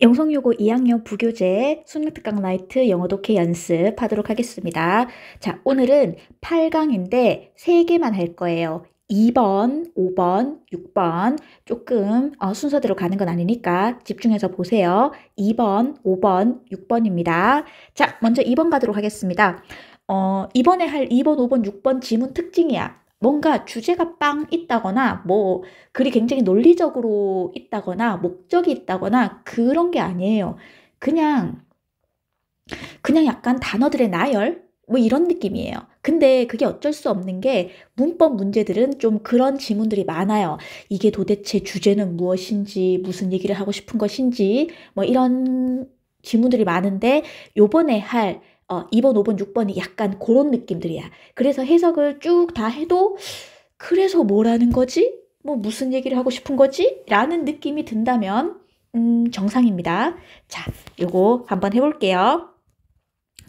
영성요고 2학년 부교재 수능특강 라이트 영어 독해 연습하도록 하겠습니다. 자, 오늘은 8강인데 3개만 할 거예요. 2번, 5번, 6번 조금 순서대로 가는 건 아니니까 집중해서 보세요. 2번, 5번, 6번입니다. 자, 먼저 2번 가도록 하겠습니다. 이번에 할 2번, 5번, 6번 지문 특징이야. 뭔가 주제가 빵 있다거나 뭐 글이 굉장히 논리적으로 있다거나 목적이 있다거나 그런 게 아니에요. 그냥 약간 단어들의 나열 뭐 이런 느낌이에요. 근데 그게 어쩔 수 없는 게 문법 문제들은 좀 그런 지문들이 많아요. 이게 도대체 주제는 무엇인지 무슨 얘기를 하고 싶은 것인지 뭐 이런 지문들이 많은데 요번에 할 2번, 5번, 6번이 약간 그런 느낌들이야. 그래서 해석을 쭉 다 해도 그래서 뭐라는 거지? 뭐 무슨 얘기를 하고 싶은 거지? 라는 느낌이 든다면 정상입니다. 자, 요거 한번 해볼게요.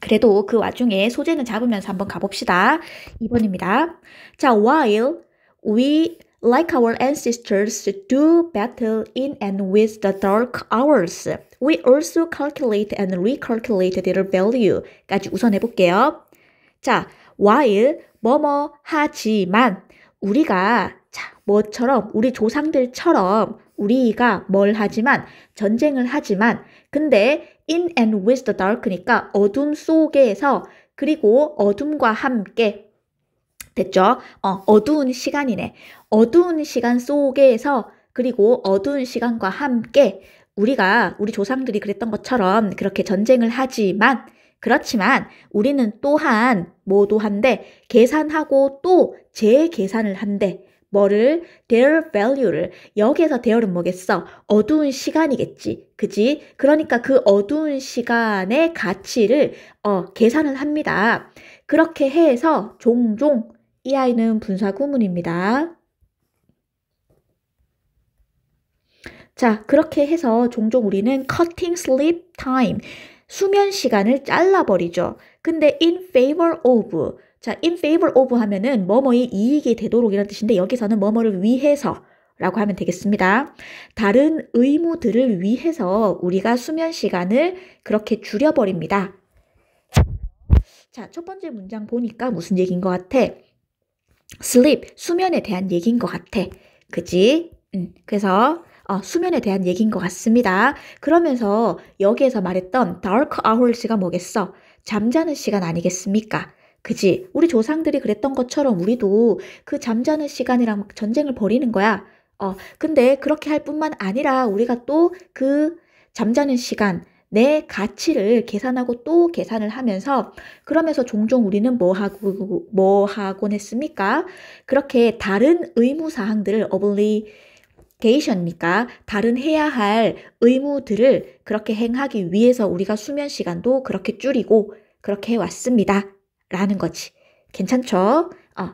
그래도 그 와중에 소재는 잡으면서 한번 가봅시다. 2번입니다. 자, while we like our ancestors do battle in and with the dark hours, we also calculate and recalculate their value까지 우선 해볼게요. 자, while 뭐뭐 하지만 우리가 자, 뭐처럼 우리 조상들처럼 우리가 뭘 하지만 전쟁을 하지만 근데 in and with the dark니까 어둠 속에서 그리고 어둠과 함께 됐죠? 어두운 시간이네. 어두운 시간 속에서 그리고 어두운 시간과 함께 우리가 우리 조상들이 그랬던 것처럼 그렇게 전쟁을 하지만 그렇지만 우리는 또한 뭐도 한데 계산하고 또 재계산을 한대. 뭐를? their value를. 여기에서 there은 뭐겠어? 어두운 시간이겠지. 그지? 그러니까 그 어두운 시간의 가치를 계산을 합니다. 그렇게 해서 종종 이 아이는 분사 구문입니다. 자, 그렇게 해서 종종 우리는 cutting sleep time, 수면 시간을 잘라버리죠. 근데 in favor of, 자, in favor of 하면은 뭐뭐의 이익이 되도록 이런 뜻인데 여기서는 뭐뭐를 위해서 라고 하면 되겠습니다. 다른 의무들을 위해서 우리가 수면 시간을 그렇게 줄여버립니다. 자, 첫 번째 문장 보니까 무슨 얘기인 것 같아? sleep, 수면에 대한 얘기인 것 같아. 그지? 그래서 수면에 대한 얘기인 것 같습니다. 그러면서 여기에서 말했던 dark hours가 뭐겠어? 잠자는 시간 아니겠습니까? 그지? 우리 조상들이 그랬던 것처럼 우리도 그 잠자는 시간이랑 막 전쟁을 벌이는 거야. 근데 그렇게 할 뿐만 아니라 우리가 또 그 잠자는 시간, 내 가치를 계산하고 또 계산을 하면서 그러면서 종종 우리는 뭐 하곤 했습니까? 그렇게 다른 의무 사항들을 obligation이니까 다른 해야 할 의무들을 그렇게 행하기 위해서 우리가 수면 시간도 그렇게 줄이고 그렇게 해왔습니다. 라는 거지. 괜찮죠?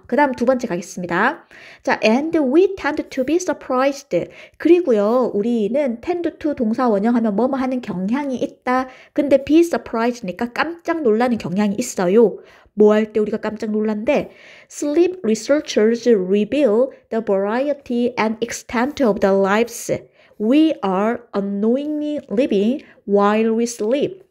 그 다음 두 번째 가겠습니다. 자, and we tend to be surprised. 그리고요, 우리는 tend to 동사 원형하면 뭐뭐 하는 경향이 있다. 근데 be surprised니까 깜짝 놀라는 경향이 있어요. 뭐 할 때 우리가 깜짝 놀란데? Sleep researchers reveal the variety and extent of the lives we are unknowingly living while we sleep.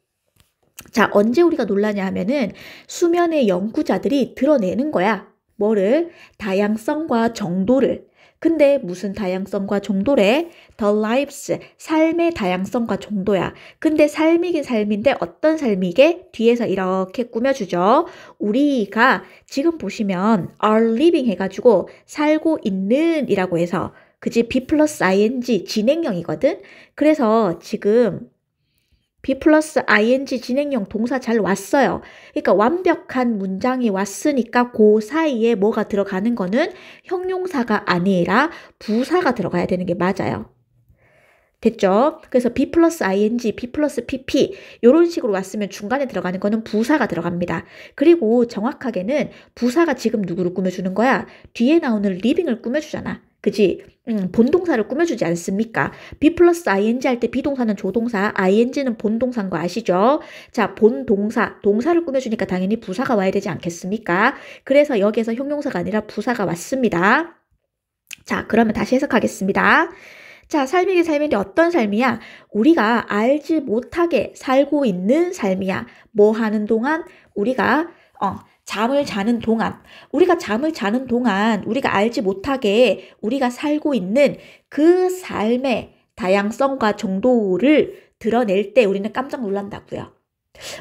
자, 언제 우리가 놀라냐 하면은 수면의 연구자들이 드러내는 거야. 뭐를? 다양성과 정도를. 근데 무슨 다양성과 정도래? The lives, 삶의 다양성과 정도야. 근데 삶이긴 삶인데 어떤 삶이게? 뒤에서 이렇게 꾸며주죠. 우리가 지금 보시면 are living 해가지고 살고 있는 이라고 해서 그지? be 플러스 ing 진행형이거든? 그래서 지금 be 플러스 ing 진행형 동사 잘 왔어요. 그러니까 완벽한 문장이 왔으니까 그 사이에 뭐가 들어가는 거는 형용사가 아니라 부사가 들어가야 되는 게 맞아요. 됐죠? 그래서 be 플러스 ing, be 플러스 pp 이런 식으로 왔으면 중간에 들어가는 거는 부사가 들어갑니다. 그리고 정확하게는 부사가 지금 누구를 꾸며주는 거야? 뒤에 나오는 living을 꾸며주잖아. 그지? 본동사를 꾸며주지 않습니까? be 플러스 ing 할 때 비동사는 조동사, ing는 본동사인 거 아시죠? 자, 본동사, 동사를 꾸며주니까 당연히 부사가 와야 되지 않겠습니까? 그래서 여기에서 형용사가 아니라 부사가 왔습니다. 자, 그러면 다시 해석하겠습니다. 자, 삶이긴 삶인데 어떤 삶이야? 우리가 알지 못하게 살고 있는 삶이야. 뭐 하는 동안? 우리가 잠을 자는 동안. 우리가 잠을 자는 동안 우리가 알지 못하게 우리가 살고 있는 그 삶의 다양성과 정도를 드러낼 때 우리는 깜짝 놀란다고요.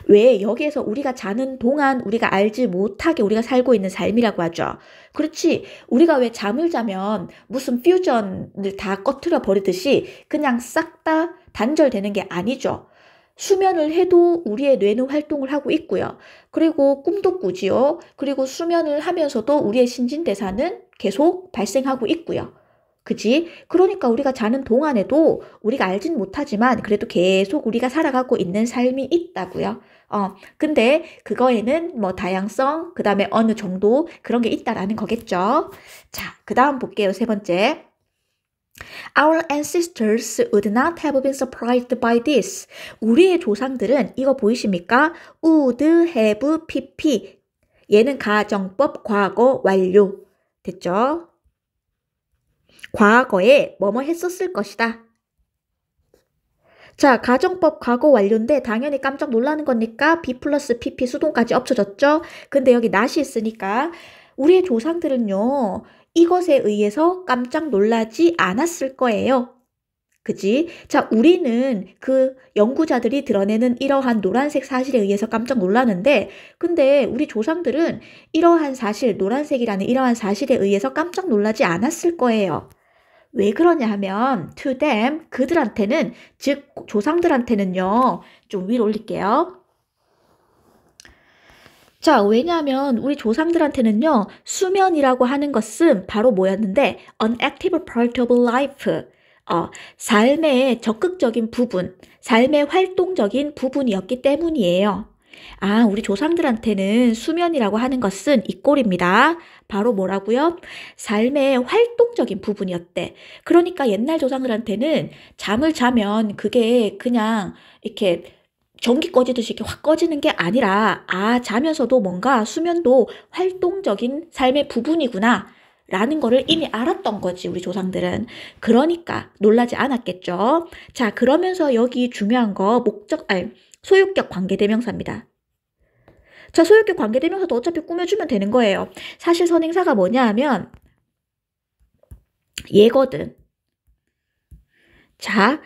왜? 여기에서 우리가 자는 동안 우리가 알지 못하게 우리가 살고 있는 삶이라고 하죠. 그렇지. 우리가 왜 잠을 자면 무슨 퓨전을 다 꺼트려 버리듯이 그냥 싹 다 단절되는 게 아니죠. 수면을 해도 우리의 뇌는 활동을 하고 있고요. 그리고 꿈도 꾸지요. 그리고 수면을 하면서도 우리의 신진대사는 계속 발생하고 있고요. 그지? 그러니까 우리가 자는 동안에도 우리가 알진 못하지만 그래도 계속 우리가 살아가고 있는 삶이 있다고요. 근데 그거에는 뭐 다양성, 그 다음에 어느 정도 그런 게 있다라는 거겠죠. 자, 그 다음 볼게요. 세 번째. Our ancestors would not have been surprised by this. 우리의 조상들은 이거 보이십니까? would have pp. 얘는 가정법 과거 완료. 됐죠? 과거에 뭐뭐 했었을 것이다. 자, 가정법 과거 완료인데 당연히 깜짝 놀라는 거니까 be 플러스 pp 수동까지 엎쳐졌죠? 근데 여기 not이 있으니까 우리의 조상들은요. 이것에 의해서 깜짝 놀라지 않았을 거예요. 그지? 자, 우리는 그 연구자들이 드러내는 이러한 노란색 사실에 의해서 깜짝 놀라는데, 근데 우리 조상들은 이러한 사실, 노란색이라는 이러한 사실에 의해서 깜짝 놀라지 않았을 거예요. 왜 그러냐 하면 to them, 그들한테는, 즉 조상들한테는요. 좀 위로 올릴게요. 자, 왜냐하면 우리 조상들한테는요. 수면이라고 하는 것은 바로 뭐였는데 an active part of life, 삶의 적극적인 부분, 삶의 활동적인 부분이었기 때문이에요. 아, 우리 조상들한테는 수면이라고 하는 것은 이 꼴입니다. 바로 뭐라고요? 삶의 활동적인 부분이었대. 그러니까 옛날 조상들한테는 잠을 자면 그게 그냥 이렇게 전기 꺼지듯이 이렇게 확 꺼지는 게 아니라, 자면서도 뭔가 수면도 활동적인 삶의 부분이구나. 라는 거를 이미 알았던 거지, 우리 조상들은. 그러니까 놀라지 않았겠죠. 자, 그러면서 여기 중요한 거, 소유격 관계대명사입니다. 자, 소유격 관계대명사도 어차피 꾸며주면 되는 거예요. 사실 선행사가 뭐냐 하면 얘거든. 자,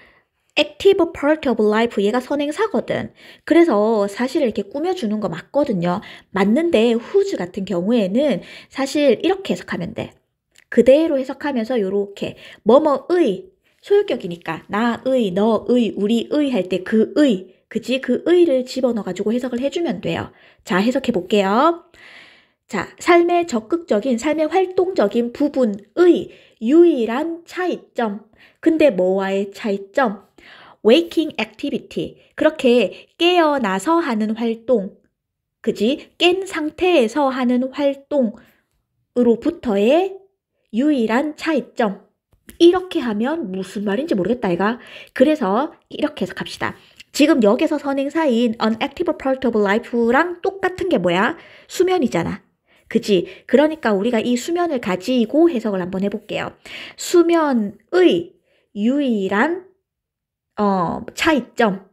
active part of life, 얘가 선행사거든. 그래서 사실 이렇게 꾸며주는 거 맞거든요. 맞는데 whose 같은 경우에는 사실 이렇게 해석하면 돼. 그대로 해석하면서 요렇게 뭐뭐의, 소유격이니까 나의, 너의, 우리의 할 때 그의, 그지? 그 의를 집어넣어가지고 해석을 해주면 돼요. 자, 해석해 볼게요. 자, 삶의 적극적인, 삶의 활동적인 부분의 유일한 차이점. 근데 뭐와의 차이점? waking activity. 그렇게 깨어나서 하는 활동. 그지? 깬 상태에서 하는 활동으로부터의 유일한 차이점. 이렇게 하면 무슨 말인지 모르겠다, 얘가. 그래서 이렇게 해석합시다. 지금 여기서 선행사인 an active part of life랑 똑같은 게 뭐야? 수면이잖아. 그지? 그러니까 우리가 이 수면을 가지고 해석을 한번 해볼게요. 수면의 유일한 차이점.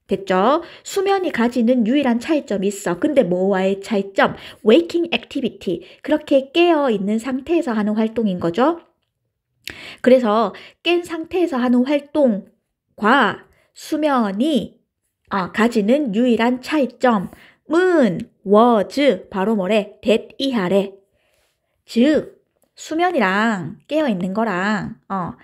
됐죠? 수면이 가지는 유일한 차이점이 있어. 근데 뭐와의 차이점? waking activity. 그렇게 깨어있는 상태에서 하는 활동인 거죠. 그래서 깬 상태에서 하는 활동과 수면이 가지는 유일한 차이점은 was, 바로 뭐래? that 이하래. 즉 수면이랑 깨어있는 거랑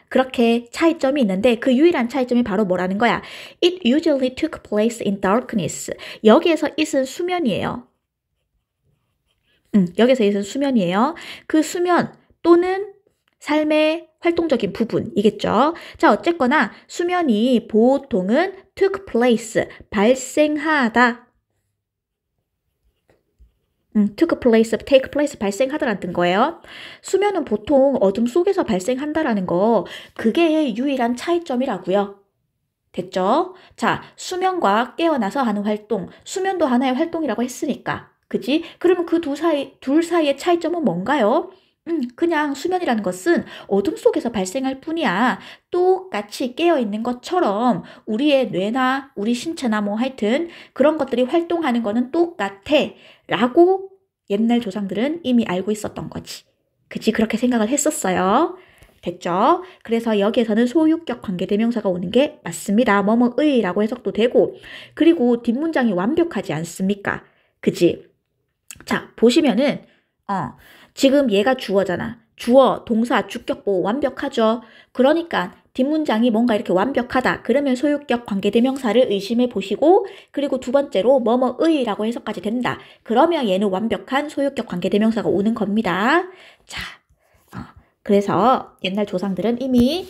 그렇게 차이점이 있는데 그 유일한 차이점이 바로 뭐라는 거야? It usually took place in darkness. 여기에서 it은 수면이에요. 여기서 it은 수면이에요. 그 수면 또는 삶의 활동적인 부분이겠죠. 자, 어쨌거나 수면이 보통은 took place, 발생하다. took place, take place, 발생하다라는 뜻 거예요. 수면은 보통 어둠 속에서 발생한다라는 거, 그게 유일한 차이점이라고요. 됐죠? 자, 수면과 깨어나서 하는 활동, 수면도 하나의 활동이라고 했으니까, 그지? 그러면 그 둘 사이의 차이점은 뭔가요? 그냥 수면이라는 것은 어둠 속에서 발생할 뿐이야. 똑같이 깨어있는 것처럼 우리의 뇌나 우리 신체나 뭐 하여튼 그런 것들이 활동하는 거는 똑같아. 라고 옛날 조상들은 이미 알고 있었던 거지. 그치? 그렇게 생각을 했었어요. 됐죠? 그래서 여기에서는 소유격 관계대명사가 오는 게 맞습니다. 뭐뭐의라고 해석도 되고, 그리고 뒷문장이 완벽하지 않습니까? 그치? 자, 보시면은, 지금 얘가 주어잖아. 주어, 동사, 주격 보호 완벽하죠? 그러니까 뒷문장이 뭔가 이렇게 완벽하다. 그러면 소유격 관계대명사를 의심해 보시고, 그리고 두 번째로 뭐뭐의라고 해석까지 된다. 그러면 얘는 완벽한 소유격 관계대명사가 오는 겁니다. 자, 그래서 옛날 조상들은 이미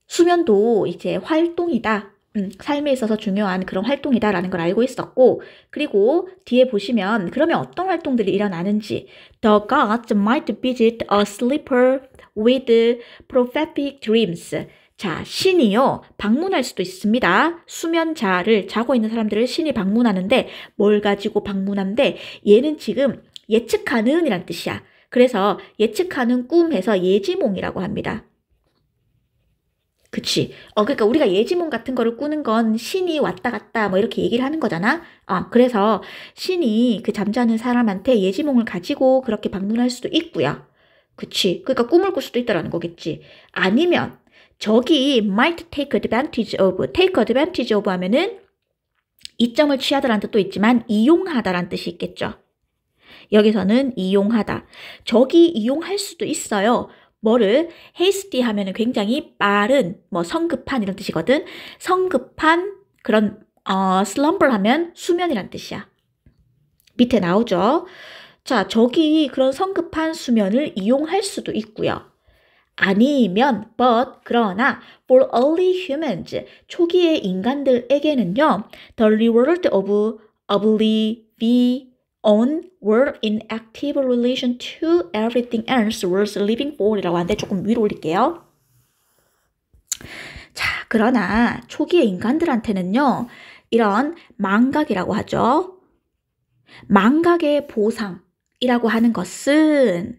수면도 이제 활동이다. 삶에 있어서 중요한 그런 활동이다라는 걸 알고 있었고, 그리고 뒤에 보시면 그러면 어떤 활동들이 일어나는지 The gods might visit a sleeper with prophetic dreams. 자, 신이요 방문할 수도 있습니다. 수면자를 자고 있는 사람들을 신이 방문하는데 뭘 가지고 방문한데 얘는 지금 예측하는 이란 뜻이야. 그래서 예측하는 꿈해서 예지몽이라고 합니다. 그치. 그러니까 우리가 예지몽 같은 거를 꾸는 건 신이 왔다 갔다 뭐 이렇게 얘기를 하는 거잖아. 그래서 신이 그 잠자는 사람한테 예지몽을 가지고 그렇게 방문할 수도 있고요. 그치. 그러니까 꿈을 꿀 수도 있다라는 거겠지. 아니면 저기 might take advantage of 하면은 이점을 취하다라는 뜻도 있지만 이용하다라는 뜻이 있겠죠. 여기서는 이용하다. 저기 이용할 수도 있어요. 뭐를 hasty 하면은 굉장히 빠른, 뭐 성급한 이런 뜻이거든. 성급한 그런 slumber 하면 수면이란 뜻이야. 밑에 나오죠. 자, 저기 그런 성급한 수면을 이용할 수도 있고요. 아니면 그러나 for early humans 초기의 인간들에게는요 the reward of oblivion were in active relation to everything else worth living for 이라고 하는데 조금 위로 올릴게요. 자, 그러나 초기의 인간들한테는요 이런 망각이라고 하죠. 망각의 보상이라고 하는 것은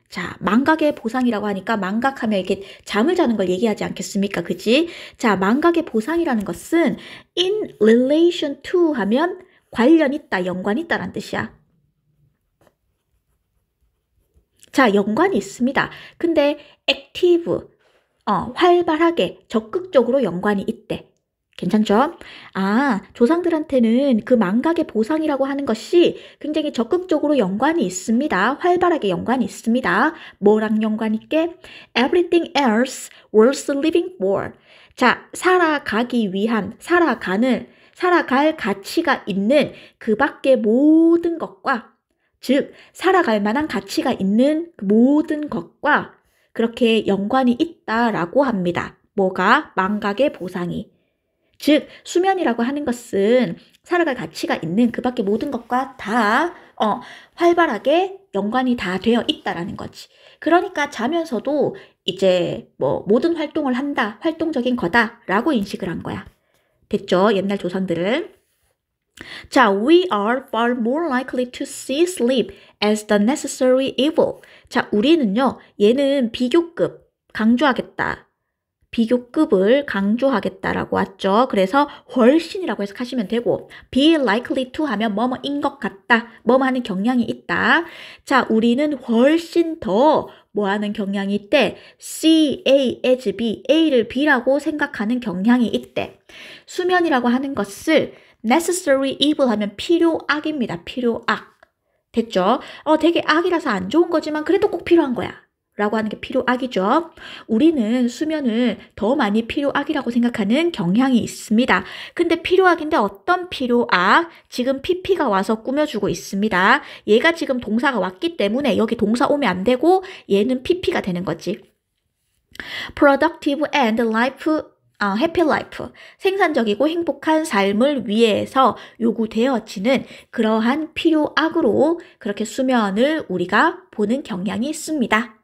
자, 망각의 보상이라고 하니까 망각하면 이렇게 잠을 자는 걸 얘기하지 않겠습니까? 그지? 자, 망각의 보상이라는 것은 in relation to 하면 관련 있다, 연관 있다라는 뜻이야. 자, 연관이 있습니다. 근데 active, 활발하게, 적극적으로 연관이 있대. 괜찮죠? 조상들한테는 그 망각의 보상이라고 하는 것이 굉장히 적극적으로 연관이 있습니다. 활발하게 연관이 있습니다. 뭐랑 연관 있게? Everything else worth living for. 자, 살아가기 위한, 살아갈 가치가 있는 그 밖의 모든 것과, 즉, 살아갈 만한 가치가 있는 그 모든 것과 그렇게 연관이 있다라고 합니다. 뭐가? 망각의 보상이. 즉, 수면이라고 하는 것은 살아갈 가치가 있는 그 밖의 모든 것과 다 활발하게 연관이 다 되어 있다라는 거지. 그러니까 자면서도 이제 뭐 모든 활동을 한다, 활동적인 거다라고 인식을 한 거야. 됐죠? 옛날 조상들은. 자, we are far more likely to see sleep as the necessary evil. 자, 우리는요, 얘는 비교급, 강조하겠다. 비교급을 강조하겠다라고 왔죠. 그래서 훨씬이라고 해석하시면 되고 be likely to 하면 뭐뭐인 것 같다. 뭐뭐 하는 경향이 있다. 자, 우리는 훨씬 더 뭐하는 경향이 있대? see A as B, A를 B라고 생각하는 경향이 있대. 수면이라고 하는 것을 necessary evil 하면 필요악입니다. 필요악. 됐죠? 되게 악이라서 안 좋은 거지만 그래도 꼭 필요한 거야. 라고 하는 게 필요악이죠. 우리는 수면을 더 많이 필요악이라고 생각하는 경향이 있습니다. 근데 필요악인데 어떤 필요악? 지금 PP가 와서 꾸며주고 있습니다. 얘가 지금 동사가 왔기 때문에 여기 동사 오면 안 되고 얘는 PP가 되는 거지. Productive and happy life. 생산적이고 행복한 삶을 위해서 요구되어지는 그러한 필요악으로 그렇게 수면을 우리가 보는 경향이 있습니다.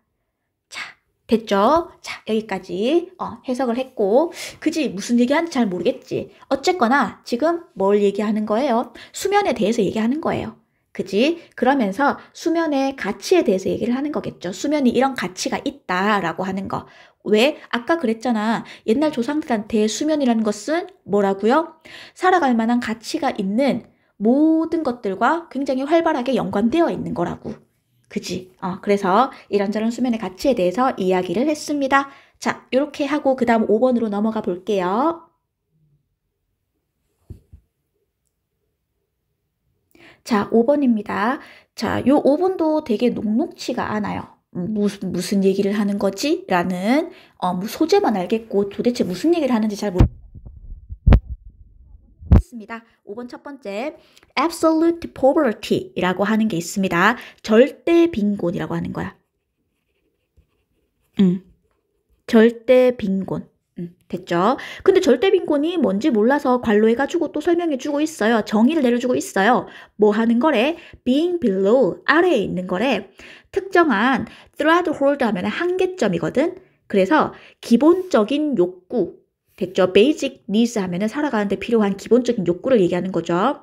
됐죠? 자, 여기까지 해석을 했고 그지 무슨 얘기하는지 잘 모르겠지. 어쨌거나 지금 뭘 얘기하는 거예요? 수면에 대해서 얘기하는 거예요. 그지? 그러면서 수면의 가치에 대해서 얘기를 하는 거겠죠. 수면이 이런 가치가 있다라고 하는 거. 왜? 아까 그랬잖아. 옛날 조상들한테 수면이라는 것은 뭐라고요? 살아갈 만한 가치가 있는 모든 것들과 굉장히 활발하게 연관되어 있는 거라고. 그지? 그래서 이런저런 수면의 가치에 대해서 이야기를 했습니다. 자, 이렇게 하고 그 다음 5번으로 넘어가 볼게요. 자, 5번입니다. 자, 요 5번도 되게 녹록치가 않아요. 무슨 얘기를 하는 거지? 라는, 소재만 알겠고 도대체 무슨 얘기를 하는지 잘 모르겠습니다. 5번 첫 번째, absolute poverty라고 하는 게 있습니다. 절대 빈곤이라고 하는 거야. 절대 빈곤. 됐죠? 근데 절대 빈곤이 뭔지 몰라서 관로해가지고 또 설명해주고 있어요. 정의를 내려주고 있어요. 뭐 하는 거래? being below, 아래에 있는 거래. 특정한 threshold 하면 한계점이거든. 그래서 기본적인 욕구, 됐죠? basic needs 하면 살아가는데 필요한 기본적인 욕구를 얘기하는 거죠.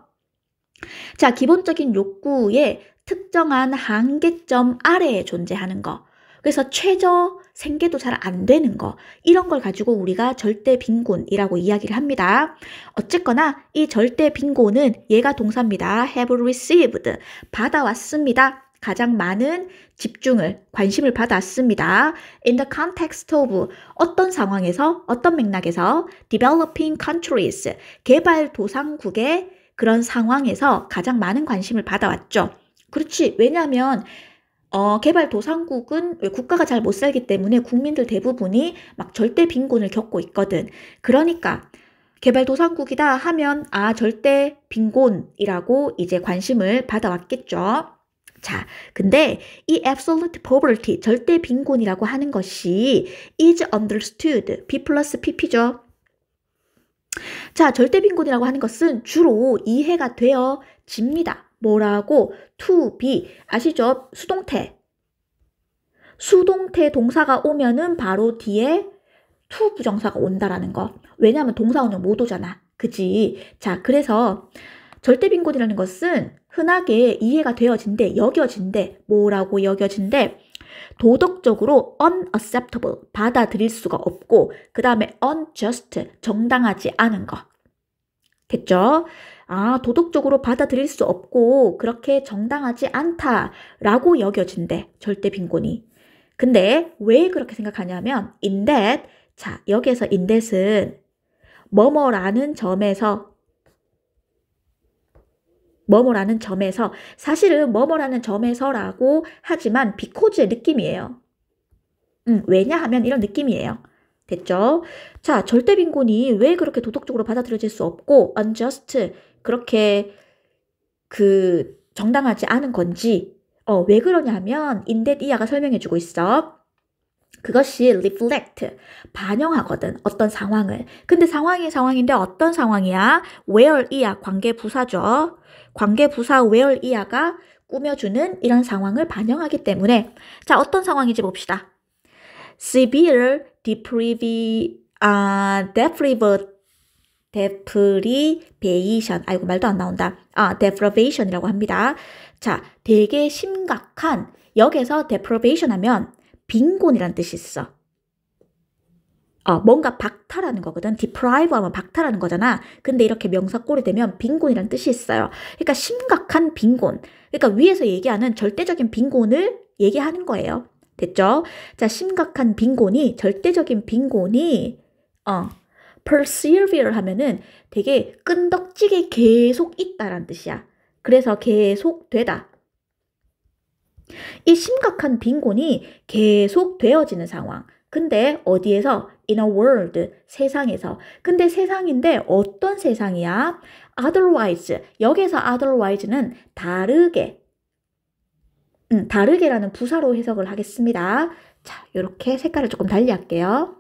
자, 기본적인 욕구의 특정한 한계점 아래에 존재하는 거. 그래서 최저 생계도 잘 안 되는 거. 이런 걸 가지고 우리가 절대 빈곤이라고 이야기를 합니다. 어쨌거나 이 절대 빈곤은 얘가 동사입니다. have received. 받아왔습니다. 가장 많은 집중을, 관심을 받았습니다. in the context of 어떤 상황에서, 어떤 맥락에서 developing countries, 개발도상국의 그런 상황에서 가장 많은 관심을 받아왔죠. 그렇지. 왜냐하면 개발도상국은 국가가 잘 못 살기 때문에 국민들 대부분이 막 절대 빈곤을 겪고 있거든. 그러니까 개발도상국이다 하면 절대 빈곤이라고 이제 관심을 받아왔겠죠. 자, 근데 이 absolute poverty, 절대 빈곤이라고 하는 것이 is understood, B 플러스 PP죠. 자, 절대 빈곤이라고 하는 것은 주로 이해가 되어집니다. 뭐라고? to be. 아시죠? 수동태. 수동태 동사가 오면은 바로 뒤에 to 부정사가 온다라는 거. 왜냐하면 동사원형 못 오잖아. 그치? 자, 그래서 절대 빈곤이라는 것은 흔하게 이해가 되어진대, 여겨진대. 뭐라고 여겨진대? 도덕적으로 unacceptable, 받아들일 수가 없고, 그 다음에 unjust, 정당하지 않은 거. 됐죠? 도덕적으로 받아들일 수 없고 그렇게 정당하지 않다라고 여겨진대, 절대 빈곤이. 근데 왜 그렇게 생각하냐면 in that, 자, 여기에서 in that은 뭐뭐라는 점에서 사실은 뭐뭐라는 점에서라고 하지만 because의 느낌이에요. 왜냐하면 이런 느낌이에요. 됐죠? 자, 절대 빈곤이 왜 그렇게 도덕적으로 받아들여질 수 없고 unjust, 그렇게 정당하지 않은 건지 왜 그러냐면 in that 이하가 설명해주고 있어. 그것이 reflect, 반영하거든. 어떤 상황을. 근데 상황이 상황인데 어떤 상황이야? where 이하, 관계부사죠. 관계부사 where 이하가 꾸며주는 이런 상황을 반영하기 때문에. 자, 어떤 상황인지 봅시다. severe deprivation, 아이고 말도 안 나온다. deprivation이라고 합니다. 자, 되게 심각한, 여기서 deprivation 하면 빈곤이란 뜻이 있어. 뭔가 박탈하는 거거든. deprive 하면 박탈하는 거잖아. 근데 이렇게 명사꼴이 되면 빈곤이란 뜻이 있어요. 그러니까 심각한 빈곤. 그러니까 위에서 얘기하는 절대적인 빈곤을 얘기하는 거예요. 됐죠? 자, 심각한 빈곤이, 절대적인 빈곤이 persevere 하면은 되게 끈덕지게 계속 있다란 뜻이야. 그래서 계속 되다. 이 심각한 빈곤이 계속 되어지는 상황. 근데 어디에서? in a world, 세상에서. 근데 세상인데 어떤 세상이야? otherwise, 여기서 otherwise는 다르게, 다르게라는 부사로 해석을 하겠습니다. 자, 이렇게 색깔을 조금 달리 할게요.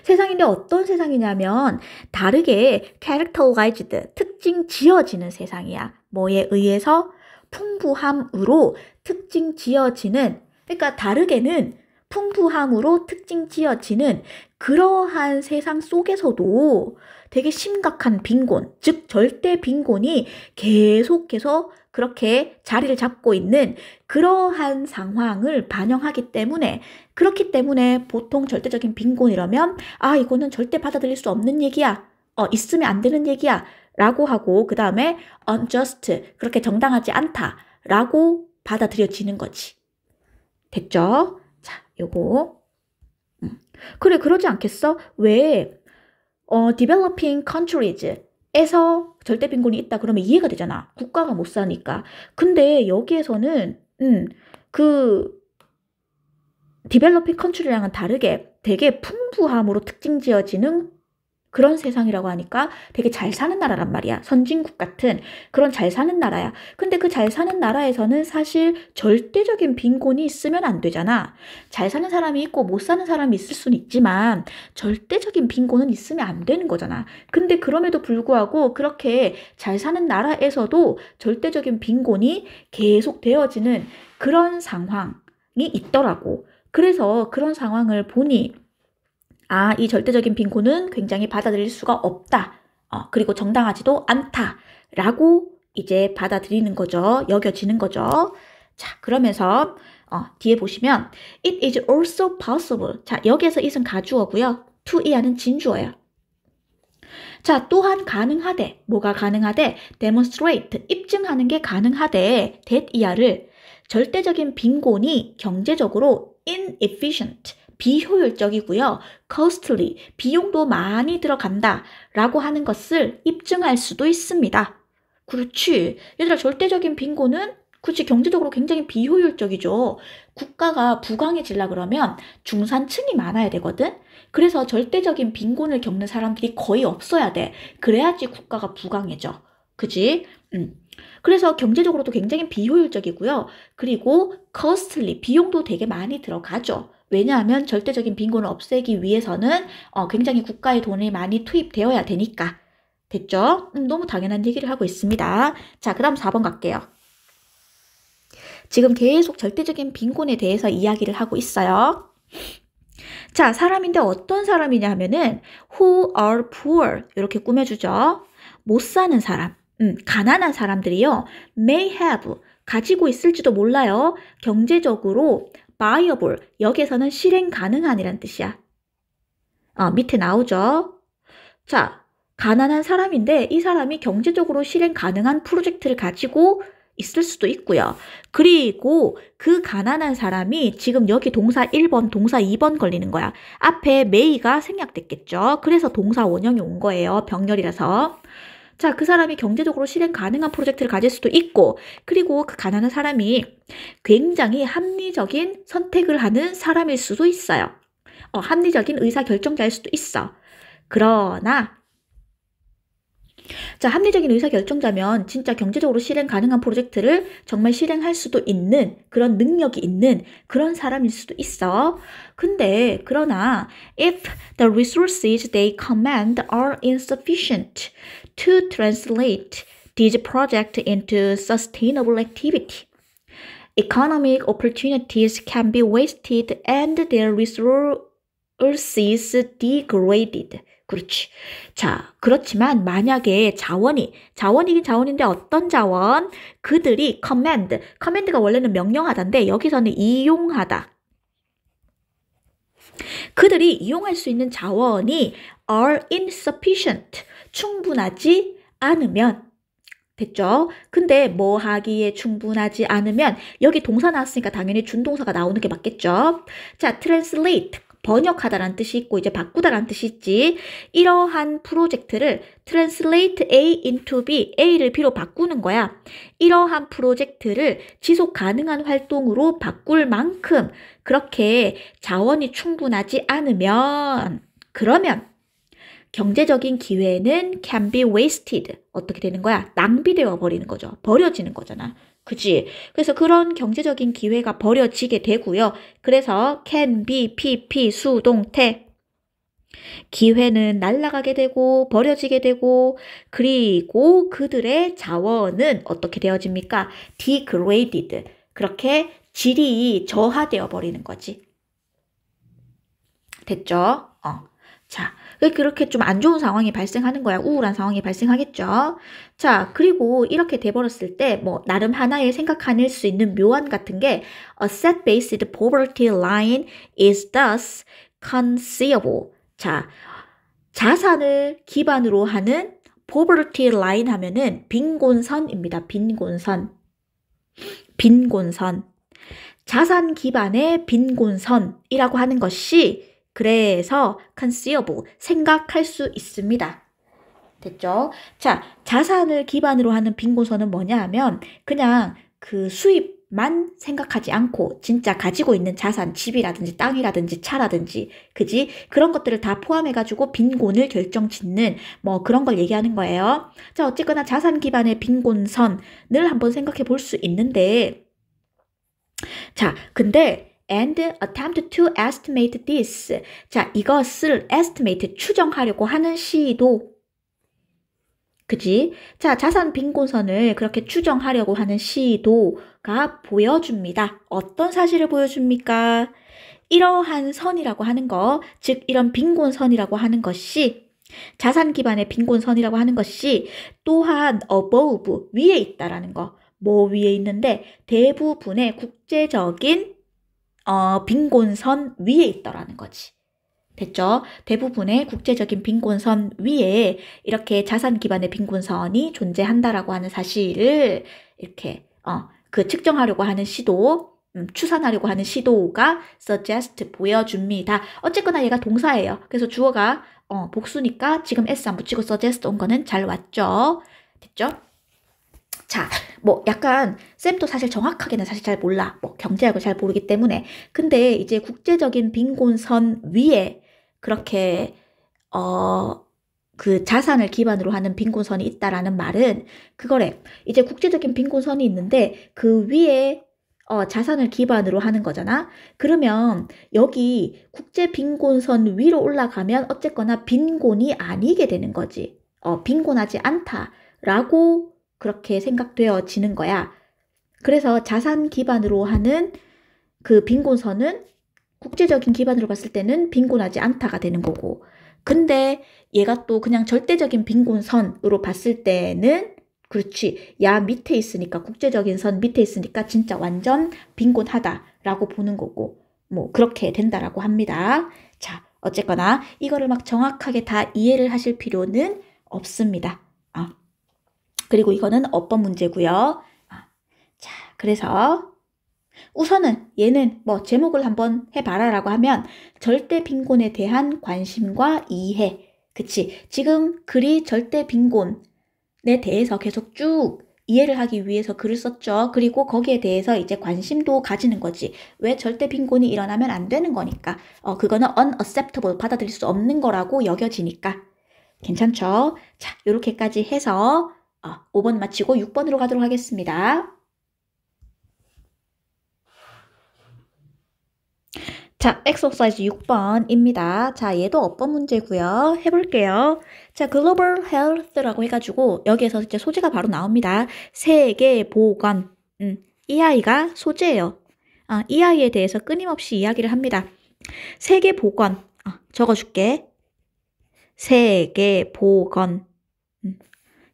세상인데 어떤 세상이냐면 다르게 characterized, 특징 지어지는 세상이야. 뭐에 의해서? 풍부함으로 특징 지어지는, 그러니까 다르게는 풍부함으로 특징 지어지는 그러한 세상 속에서도 되게 심각한 빈곤, 즉 절대 빈곤이 계속해서 그렇게 자리를 잡고 있는 그러한 상황을 반영하기 때문에 그렇기 때문에 보통 절대적인 빈곤이라면 이거는 절대 받아들일 수 없는 얘기야. 있으면 안 되는 얘기야. 라고 하고 그 다음에 unjust 그렇게 정당하지 않다. 라고 받아들여지는 거지. 됐죠? 자, 요거. 그래, 그러지 않겠어? 왜, developing countries 에서 절대 빈곤이 있다 그러면 이해가 되잖아. 국가가 못 사니까. 근데 여기에서는, 그, developing country랑은 다르게 되게 풍부함으로 특징 지어지는 그런 세상이라고 하니까 되게 잘 사는 나라란 말이야. 선진국 같은 그런 잘 사는 나라야. 근데 그 잘 사는 나라에서는 사실 절대적인 빈곤이 있으면 안 되잖아. 잘 사는 사람이 있고 못 사는 사람이 있을 수는 있지만 절대적인 빈곤은 있으면 안 되는 거잖아. 근데 그럼에도 불구하고 그렇게 잘 사는 나라에서도 절대적인 빈곤이 계속 되어지는 그런 상황이 있더라고. 그래서 그런 상황을 보니 이 절대적인 빈곤은 굉장히 받아들일 수가 없다. 그리고 정당하지도 않다. 라고 이제 받아들이는 거죠. 여겨지는 거죠. 자, 그러면서 뒤에 보시면 it is also possible. 자, 여기에서 it은 가주어고요. to 이하는 진주어예요. 자, 또한 가능하대. 뭐가 가능하대? demonstrate, 입증하는 게 가능하대. that 이하를 절대적인 빈곤이 경제적으로 inefficient, 비효율적이고요. costly, 비용도 많이 들어간다 라고 하는 것을 입증할 수도 있습니다. 그렇지. 얘들아, 절대적인 빈곤은 그치, 경제적으로 굉장히 비효율적이죠. 국가가 부강해지려 그러면 중산층이 많아야 되거든. 그래서 절대적인 빈곤을 겪는 사람들이 거의 없어야 돼. 그래야지 국가가 부강해져. 그치? 그래서 경제적으로도 굉장히 비효율적이고요. 그리고 costly, 비용도 되게 많이 들어가죠. 왜냐하면 절대적인 빈곤을 없애기 위해서는 굉장히 국가의 돈이 많이 투입되어야 되니까. 됐죠? 너무 당연한 얘기를 하고 있습니다. 자, 그 다음 4번 갈게요. 지금 계속 절대적인 빈곤에 대해서 이야기를 하고 있어요. 자, 사람인데 어떤 사람이냐 하면은 who are poor 이렇게 꾸며주죠. 못 사는 사람, 가난한 사람들이요. may have, 가지고 있을지도 몰라요. 경제적으로 viable, 여기에서는 실행 가능한이란 뜻이야. 밑에 나오죠. 자, 가난한 사람인데 이 사람이 경제적으로 실행 가능한 프로젝트를 가지고 있을 수도 있고요. 그리고 그 가난한 사람이 지금 여기 동사 1번, 동사 2번 걸리는 거야. 앞에 may가 생략됐겠죠. 그래서 동사 원형이 온 거예요. 병렬이라서. 자, 그 사람이 경제적으로 실행 가능한 프로젝트를 가질 수도 있고, 그리고 그 가난한 사람이 굉장히 합리적인 선택을 하는 사람일 수도 있어요. 합리적인 의사결정자일 수도 있어. 그러나 자, 합리적인 의사결정자면 진짜 경제적으로 실행 가능한 프로젝트를 정말 실행할 수도 있는 그런 능력이 있는 그런 사람일 수도 있어. 근데 그러나 if the resources they command are insufficient to translate these projects into sustainable activity, economic opportunities can be wasted and their resources degraded. 그렇지. 자, 그렇지만 만약에 자원이긴 자원인데 어떤 자원? 그들이 command가 원래는 명령하다인데 여기서는 이용하다. 그들이 이용할 수 있는 자원이 are insufficient, 충분하지 않으면 됐죠? 근데 뭐 하기에 충분하지 않으면 여기 동사 나왔으니까 당연히 준동사가 나오는 게 맞겠죠? 자, translate, 번역하다라는 뜻이 있고 이제 바꾸다라는 뜻이 있지. 이러한 프로젝트를 translate A into B, A를 B로 바꾸는 거야. 이러한 프로젝트를 지속 가능한 활동으로 바꿀 만큼 그렇게 자원이 충분하지 않으면 그러면 경제적인 기회는 can be wasted. 어떻게 되는 거야? 낭비되어 버리는 거죠. 버려지는 거잖아. 그치? 그래서 그런 경제적인 기회가 버려지게 되고요. 그래서 can be, PP, 수동태. 기회는 날아가게 되고 버려지게 되고 그리고 그들의 자원은 어떻게 되어집니까? degraded. 그렇게 질이 저하되어 버리는 거지. 됐죠? 자, 그렇게 좀 안 좋은 상황이 발생하는 거야. 우울한 상황이 발생하겠죠. 자, 그리고 이렇게 돼버렸을 때, 뭐, 나름 하나의 생각해낼 수 있는 묘안 같은 게, asset-based poverty line is thus conceivable. 자, 자산을 기반으로 하는 poverty line 하면은 빈곤선입니다. 빈곤선. 빈곤선. 자산 기반의 빈곤선이라고 하는 것이 그래서 conceivable, 생각할 수 있습니다. 됐죠? 자, 자산을 기반으로 하는 빈곤선은 뭐냐 하면 그냥 그 수입만 생각하지 않고 진짜 가지고 있는 자산, 집이라든지 땅이라든지 차라든지 그지? 그런 것들을 다 포함해가지고 빈곤을 결정짓는 뭐 그런 걸 얘기하는 거예요. 자, 어쨌거나 자산 기반의 빈곤선을 한번 생각해 볼 수 있는데 자, 근데 and attempt to estimate this. 자, 이것을 estimate, 추정하려고 하는 시도. 그지? 자, 자산 빈곤선을 그렇게 추정하려고 하는 시도가 보여줍니다. 어떤 사실을 보여줍니까? 이러한 선이라고 하는 거, 즉 이런 빈곤선이라고 하는 것이 자산 기반의 빈곤선이라고 하는 것이 또한 above, 위에 있다라는 거. 뭐 위에 있는데 대부분의 국제적인 빈곤선 위에 있더라는 거지. 됐죠? 대부분의 국제적인 빈곤선 위에 이렇게 자산 기반의 빈곤선이 존재한다라고 하는 사실을 이렇게 그 측정하려고 하는 시도, 추산하려고 하는 시도가 suggest 보여줍니다. 어쨌거나 얘가 동사예요. 그래서 주어가 복수니까 지금 s 안 붙이고 suggest 온 거는 잘 왔죠? 됐죠? 자, 뭐 약간 쌤도 사실 정확하게는 사실 잘 몰라. 뭐 경제학을 잘 모르기 때문에. 근데 이제 국제적인 빈곤선 위에 그렇게 그 자산을 기반으로 하는 빈곤선이 있다라는 말은 그거래. 이제 국제적인 빈곤선이 있는데 그 위에 자산을 기반으로 하는 거잖아. 그러면 여기 국제 빈곤선 위로 올라가면 어쨌거나 빈곤이 아니게 되는 거지. 빈곤하지 않다라고 그렇게 생각되어지는 거야. 그래서 자산 기반으로 하는 그 빈곤선은 국제적인 기반으로 봤을 때는 빈곤하지 않다가 되는 거고. 근데 얘가 또 그냥 절대적인 빈곤선으로 봤을 때는 그렇지. 야 밑에 있으니까 국제적인 선 밑에 있으니까 진짜 완전 빈곤하다라고 보는 거고. 뭐 그렇게 된다라고 합니다. 자, 어쨌거나 이거를 막 정확하게 다 이해를 하실 필요는 없습니다. 그리고 이거는 어법 문제고요. 자, 그래서 우선은 얘는 뭐 제목을 한번 해봐라라고 하면 절대 빈곤에 대한 관심과 이해. 그치? 지금 글이 절대 빈곤에 대해서 계속 쭉 이해를 하기 위해서 글을 썼죠. 그리고 거기에 대해서 이제 관심도 가지는 거지. 왜 절대 빈곤이 일어나면 안 되는 거니까. 그거는 unacceptable, 받아들일 수 없는 거라고 여겨지니까. 괜찮죠? 자, 요렇게까지 해서 5번 마치고 6번으로 가도록 하겠습니다. 자, exercise 6번입니다. 자, 얘도 어법 문제고요. 해볼게요. 자, global health라고 해가지고 여기에서 이제 소재가 바로 나옵니다. 세계 보건. 이 아이가 소재예요. 이 아이에 대해서 끊임없이 이야기를 합니다. 세계 보건. 적어줄게. 세계 보건.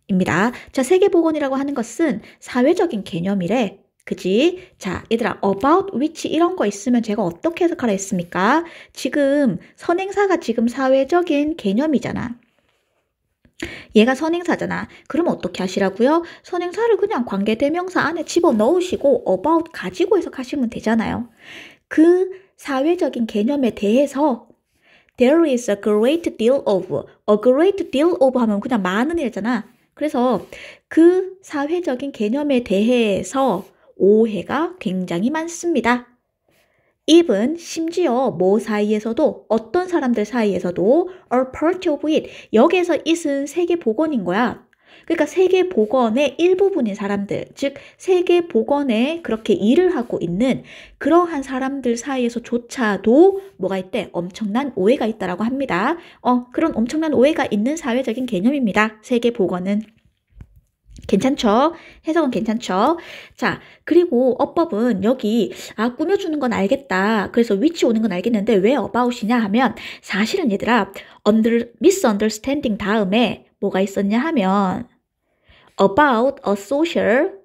입니다. 자, 세계보건이라고 하는 것은 사회적인 개념이래. 그지? 자, 얘들아, about which 이런 거 있으면 제가 어떻게 해석하라 했습니까? 지금 선행사가 지금 사회적인 개념이잖아. 얘가 선행사잖아. 그럼 어떻게 하시라고요? 선행사를 그냥 관계대명사 안에 집어넣으시고 about 가지고 해석하시면 되잖아요. 그 사회적인 개념에 대해서 there is a great deal of, a great deal of 하면 그냥 많은 일이잖아. 그래서 그 사회적인 개념에 대해서 오해가 굉장히 많습니다. even 심지어 뭐 사이에서도 어떤 사람들 사이에서도 a part of it 여기에서 it은 세계보건인 거야. 그러니까 세계보건의 일부분인 사람들, 즉 세계보건에 그렇게 일을 하고 있는 그러한 사람들 사이에서조차도 뭐가 있대? 엄청난 오해가 있다라고 합니다. 그런 엄청난 오해가 있는 사회적인 개념입니다. 세계보건은. 괜찮죠? 해석은 괜찮죠? 자, 그리고 어법은 여기 꾸며주는 건 알겠다. 그래서 which 오는 건 알겠는데 왜 about이냐 하면 사실은 얘들아 misunderstanding 다음에 뭐가 있었냐 하면 about a social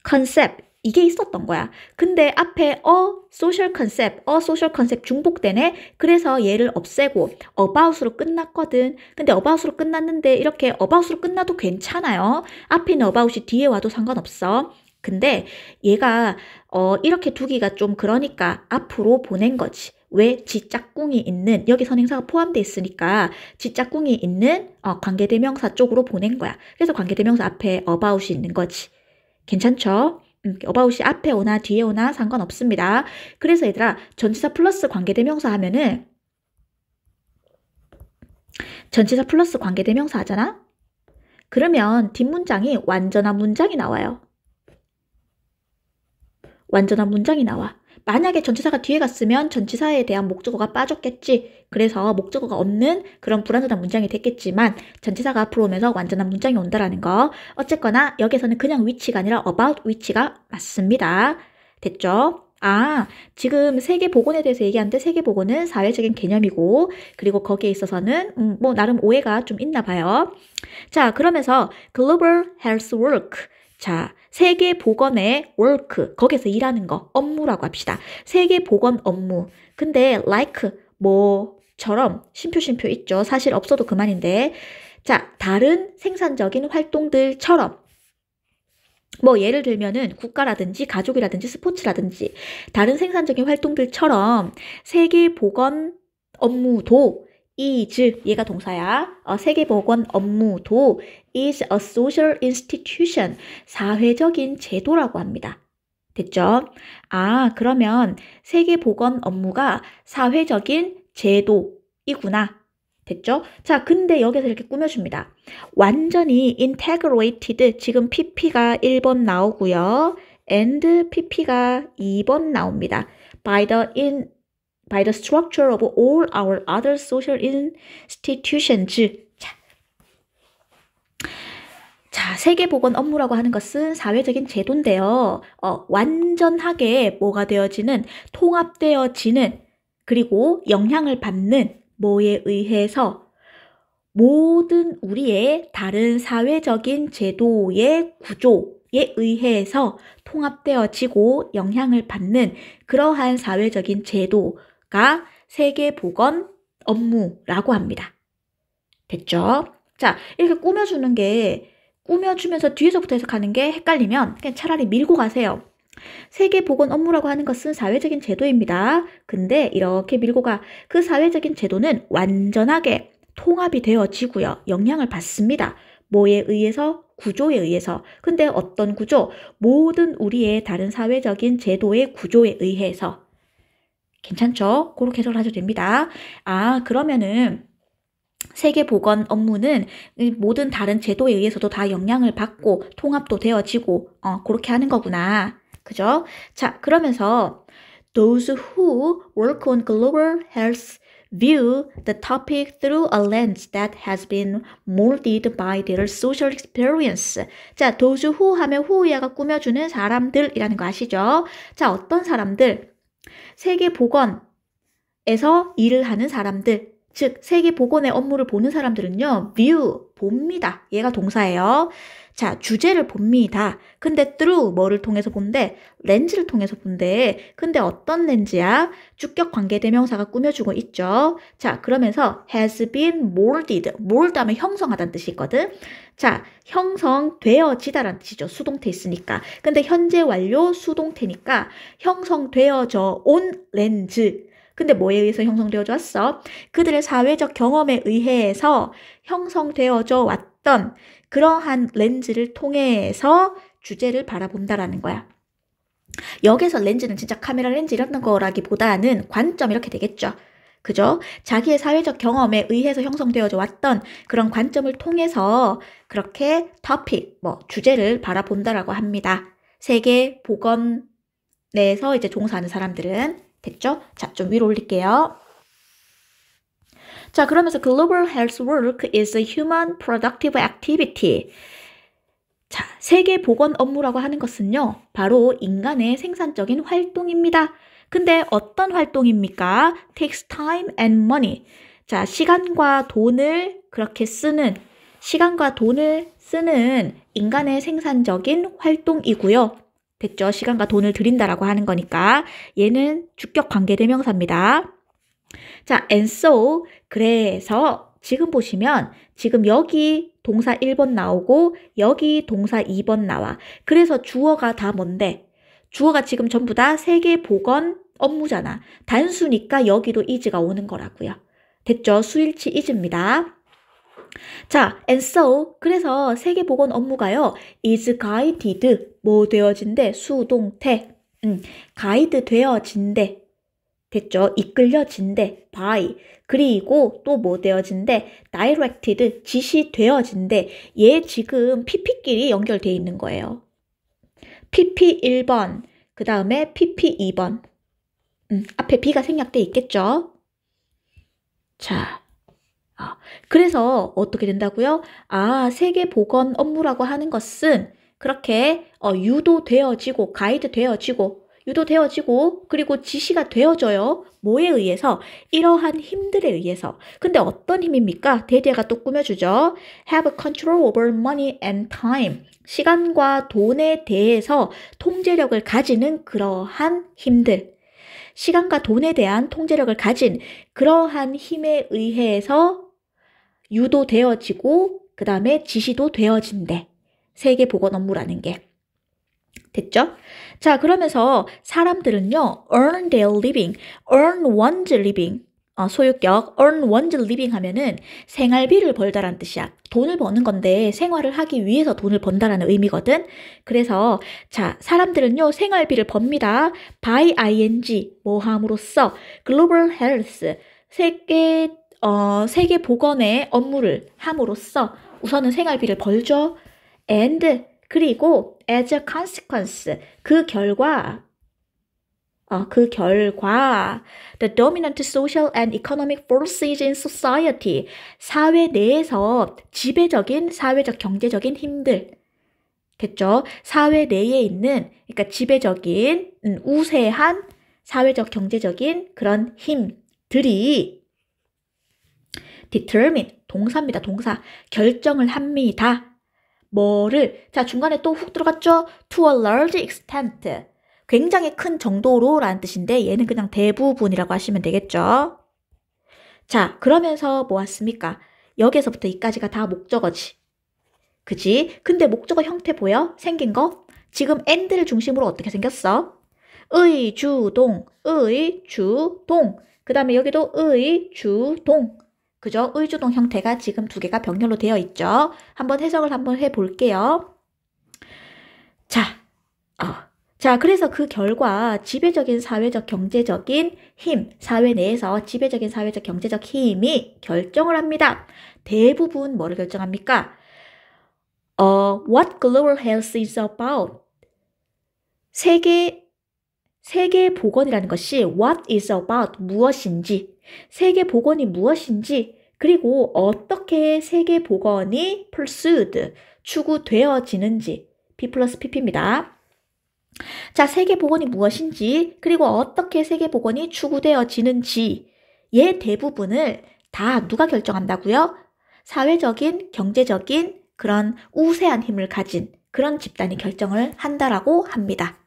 concept 이게 있었던 거야. 근데 앞에 social concept 중복되네. 그래서 얘를 없애고 about으로 끝났거든. 근데 about으로 끝났는데 이렇게 about으로 끝나도 괜찮아요. 앞에 있는 about이 뒤에 와도 상관없어. 근데 얘가 이렇게 두기가 좀 그러니까 앞으로 보낸 거지. 왜? 지짝꿍이 있는 여기 선행사가 포함되어 있으니까 지짝꿍이 있는 관계대명사 쪽으로 보낸 거야. 그래서 관계대명사 앞에 about이 있는 거지. 괜찮죠? about이 앞에 오나 뒤에 오나 상관없습니다. 그래서 얘들아 전치사 플러스 관계대명사 하면은 전치사 플러스 관계대명사 하잖아? 그러면 뒷문장이 완전한 문장이 나와요. 완전한 문장이 나와. 만약에 전치사가 뒤에 갔으면 전치사에 대한 목적어가 빠졌겠지. 그래서 목적어가 없는 그런 불완전한 문장이 됐겠지만 전치사가 앞으로 오면서 완전한 문장이 온다라는 거. 어쨌거나 여기서는 그냥 which가 아니라 about which가 맞습니다. 됐죠? 지금 세계보건에 대해서 얘기하는데 세계보건은 사회적인 개념이고 그리고 거기에 있어서는 뭐 나름 오해가 좀 있나 봐요. 자, 그러면서 Global Health Work. 자, 세계보건의 work, 거기서 일하는 거, 업무라고 합시다. 세계보건 업무. 근데 like, 뭐처럼 심표 있죠. 사실 없어도 그만인데. 자, 다른 생산적인 활동들처럼 뭐 예를 들면은 국가라든지 가족이라든지 스포츠라든지 다른 생산적인 활동들처럼 세계보건 업무도 is 얘가 동사야. 세계보건 업무도 is a social institution 사회적인 제도라고 합니다. 됐죠? 그러면 세계보건 업무가 사회적인 제도이구나. 됐죠? 자, 근데 여기서 이렇게 꾸며줍니다. 완전히 integrated 지금 PP가 1번 나오고요. and PP가 2번 나옵니다. by the structure of all our other social institutions. 자, 세계보건 업무라고 하는 것은 사회적인 제도인데요. 완전하게 뭐가 되어지는, 통합되어지는, 그리고 영향을 받는 뭐에 의해서 모든 우리의 다른 사회적인 제도의 구조에 의해서 통합되어지고 영향을 받는 그러한 사회적인 제도가 세계보건 업무라고 합니다. 됐죠? 자, 이렇게 꾸며주면서 뒤에서부터 해석하는 게 헷갈리면 그냥 차라리 밀고 가세요. 세계보건 업무라고 하는 것은 사회적인 제도입니다. 근데 이렇게 밀고 가. 그 사회적인 제도는 완전하게 통합이 되어지고요. 영향을 받습니다. 뭐에 의해서? 구조에 의해서. 근데 어떤 구조? 모든 우리의 다른 사회적인 제도의 구조에 의해서. 괜찮죠? 그렇게 해석을 하셔도 됩니다. 그러면은 세계보건 업무는 모든 다른 제도에 의해서도 다 영향을 받고 통합도 되어지고 그렇게 하는 거구나. 그죠? 자, 그러면서 those who work on global health view the topic through a lens that has been molded by their social experience. 자, those who 하면 who야가 꾸며주는 사람들이라는 거 아시죠? 자, 어떤 사람들? 세계보건에서 일을 하는 사람들. 즉, 세계보건의 업무를 보는 사람들은요, view, 봅니다. 얘가 동사예요. 자, 주제를 봅니다. 근데 through 뭐를 통해서 본대? 렌즈를 통해서 본대. 근데 어떤 렌즈야? 주격 관계대명사가 꾸며주고 있죠. 자, 그러면서 has been molded. mold 하면 형성하다는 뜻이 있거든. 자, 형성되어지다라는 뜻이죠. 수동태 있으니까. 근데 현재 완료 수동태니까 형성되어져 온 렌즈. 근데 뭐에 의해서 형성되어져 왔어? 그들의 사회적 경험에 의해서 형성되어져 왔던 그러한 렌즈를 통해서 주제를 바라본다라는 거야. 여기서 렌즈는 진짜 카메라 렌즈 이런 거라기보다는 관점 이렇게 되겠죠. 그죠? 자기의 사회적 경험에 의해서 형성되어져 왔던 그런 관점을 통해서 그렇게 토픽, 주제를 바라본다라고 합니다. 세계 보건 내에서 이제 종사하는 사람들은 됐죠? 자, 좀 위로 올릴게요. 자, 그러면서 Global Health Work is a human productive activity. 자, 세계 보건 업무라고 하는 것은요, 바로 인간의 생산적인 활동입니다. 근데 어떤 활동입니까? Takes time and money. 자, 시간과 돈을 쓰는 인간의 생산적인 활동이고요. 됐죠? 시간과 돈을 들인다라고 하는 거니까 얘는 주격 관계대명사입니다. 자, and so, 그래서 지금 보시면 지금 여기 동사 1번 나오고 여기 동사 2번 나와. 그래서 주어가 다 뭔데? 주어가 지금 전부 다 세계보건 업무잖아. 단수니까 여기도 is가 오는 거라고요. 됐죠? 수일치 is입니다. 자, and so, 그래서 세계보건 업무가요, is guided, 뭐 되어진대? 수동태. 가이드 되어진대. 됐죠? 이끌려진대. by. 그리고 또 뭐 되어진대? directed, 지시되어진대. 얘 지금 pp끼리 연결되어 있는 거예요. pp 1번, 그 다음에 pp 2번. 앞에 b가 생략돼 있겠죠? 자, 그래서 어떻게 된다고요? 아, 세계보건 업무라고 하는 것은 그렇게 유도되어지고, 유도되어지고, 그리고 지시가 되어져요. 뭐에 의해서? 이러한 힘들에 의해서. 근데 어떤 힘입니까? 대대가 또 꾸며주죠. Have control over money and time. 시간과 돈에 대해서 통제력을 가지는 그러한 힘들. 시간과 돈에 대한 통제력을 가진 그러한 힘에 의해서 유도되어지고 그 다음에 지시도 되어진대. 세계보건 업무라는 게. 됐죠? 자, 그러면서 사람들은요, earn their living, earn one's living. 소유격, earn one's living 하면은 생활비를 벌다라는 뜻이야. 돈을 버는 건데 생활을 하기 위해서 돈을 번다라는 의미거든. 그래서 자, 사람들은요, 생활비를 법니다. by ing, 뭐 함으로써 global health, 세계 보건의 업무를 함으로써 우선은 생활비를 벌죠. and 그리고 as a consequence, 그 결과 the dominant social and economic forces in society, 사회 내에서 지배적인 사회적 경제적인 힘들, 됐죠? 사회 내에 있는, 그러니까 지배적인 우세한 사회적 경제적인 그런 힘들이 determine, 동사입니다. 동사. 결정을 합니다. 뭐를, 자, 중간에 또 훅 들어갔죠? to a large extent. 굉장히 큰 정도로 라는 뜻인데 얘는 그냥 대부분이라고 하시면 되겠죠? 자, 그러면서 뭐 왔습니까? 여기에서부터 여기까지가 다 목적어지. 그지? 근데 목적어 형태 보여? 생긴 거? 지금 and를 중심으로 어떻게 생겼어? 의주동. 그 다음에 여기도 의주동. 그죠? 의주동 형태가 지금 두 개가 병렬로 되어 있죠. 한번 해석을 한번 해볼게요. 자, 그래서 그 결과 지배적인 사회적 경제적인 힘, 사회 내에서 지배적인 사회적 경제적 힘이 결정을 합니다. 대부분 뭐를 결정합니까? What global health is about. 세계 보건이라는 것이 what is about, 무엇인지, 세계 보건이 무엇인지, 그리고 어떻게 세계 보건이 pursued, 추구되어지는지, B 플러스 PP입니다. 자, 세계 보건이 무엇인지, 그리고 어떻게 세계 보건이 추구되어지는지의 대부분을 다 누가 결정한다고요? 사회적인, 경제적인 그런 우세한 힘을 가진 그런 집단이 결정을 한다라고 합니다.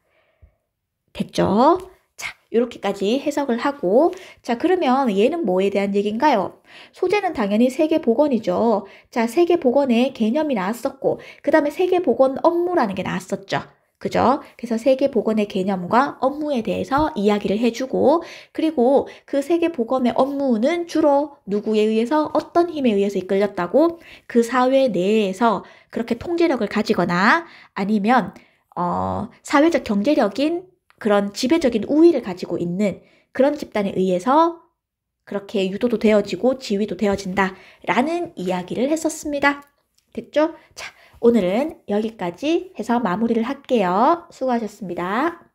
됐죠? 자, 이렇게까지 해석을 하고, 자, 그러면 얘는 뭐에 대한 얘기인가요? 소재는 당연히 세계보건이죠. 자, 세계보건의 개념이 나왔었고, 그 다음에 세계보건 업무라는 게 나왔었죠. 그죠? 그래서 세계보건의 개념과 업무에 대해서 이야기를 해주고, 그리고 그 세계보건의 업무는 주로 누구에 의해서, 어떤 힘에 의해서 이끌렸다고? 그 사회 내에서 그렇게 통제력을 가지거나 아니면 사회적 경제력인 그런 지배적인 우위를 가지고 있는 그런 집단에 의해서 그렇게 유도도 되어지고 지위도 되어진다라는 이야기를 했었습니다. 됐죠? 자, 오늘은 여기까지 해서 마무리를 할게요. 수고하셨습니다.